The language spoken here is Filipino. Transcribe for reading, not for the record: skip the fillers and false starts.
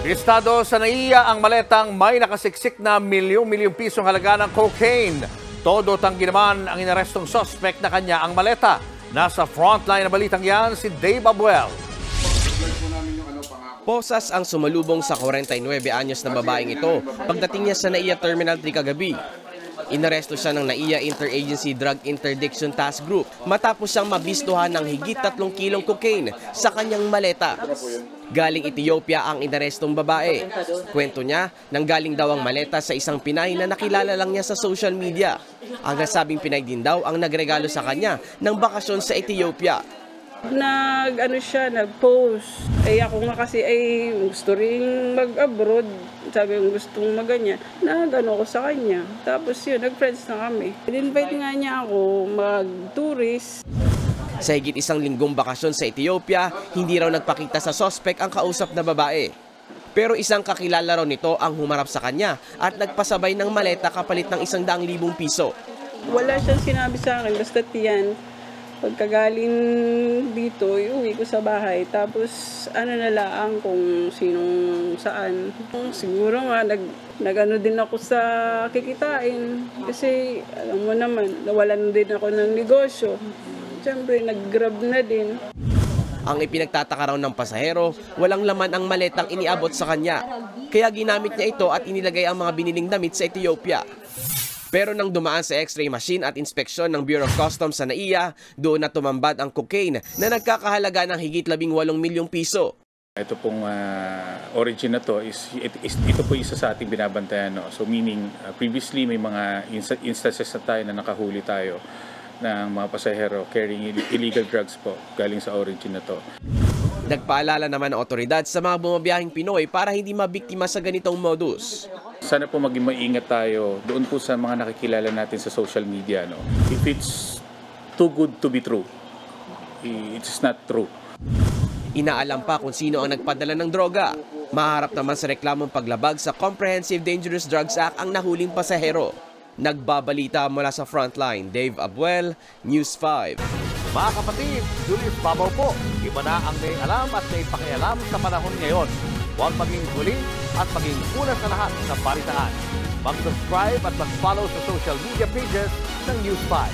Estado sa NAIA ang maletang may nakasiksik na milyong-milyong pisong halaga ng cocaine. Todo tanggi naman ang inarestong suspect na kanya ang maleta. Nasa frontline na balitang yan si Dave Abuel. Posas ang sumalubong sa 49 anyos na babaeng ito pagdating niya sa NAIA Terminal 3 kagabi. Inaresto siya ng NAIA Interagency Drug Interdiction Task Group matapos siyang mabistuhan ng higit 3 kilong cocaine sa kanyang maleta. Galing Ethiopia ang inarestong babae. Kwento niya, nanggaling daw ang maleta sa isang Pinay na nakilala lang niya sa social media. Ang nasabing Pinay din daw ang nagregalo sa kanya ng bakasyon sa Ethiopia. Nag-post. Ako nga kasi gusto rin mag-abroad. Sabi yung gustong maganya. Ko sa kanya. Tapos yun, nag-friends na kami. In-invite nga niya ako mag-tourist. Sa higit 1 linggong bakasyon sa Ethiopia, hindi raw nagpakita sa suspect ang kausap na babae. Pero isang kakilala raw nito ang humarap sa kanya at nagpasabay ng maleta kapalit ng 100,000 piso. Wala siyang sinabi sa akin, basta tiyan. Pagkagaling dito, iuwi ko sa bahay. Tapos nalaang kung sinong saan. Siguro nga, nag-ano din ako sa kikitain. Kasi alam mo naman, nawalan din ako ng negosyo. Siyempre, nag-grab na din. Ang ipinagtataka raw ng pasahero, walang laman ang maletang iniabot sa kanya. Kaya ginamit niya ito at inilagay ang mga biniling damit sa Ethiopia. Pero nang dumaan sa x-ray machine at inspeksyon ng Bureau of Customs sa NAIA, doon na tumambad ang cocaine na nagkakahalaga ng higit 18 milyong piso. Ito pong origin na to ito po isa sa ating binabantayan. No? So meaning previously may mga instances na tayo na nakahuli tayo ng mga pasahero carrying illegal drugs po galing sa origin na to. Nagpaalala naman ng otoridad sa mga bumabiyahing Pinoy para hindi mabiktima sa ganitong modus. Sana po maging maingat tayo doon po sa mga nakikilala natin sa social media. No? If it's too good to be true, it's not true. Inaalam pa kung sino ang nagpadala ng droga. Maharap naman sa reklamong paglabag sa Comprehensive Dangerous Drugs Act ang nahuling pasahero. Nagbabalita mula sa Frontline, Dave Abuel, News 5. Mga kapatid, Julius Babaw po. Iba na ang may alam at may pakialam sa panahon ngayon. Huwag maging huli at maging una sa lahat sa balitaan. Mag-subscribe at mag-follow sa social media pages ng News 5.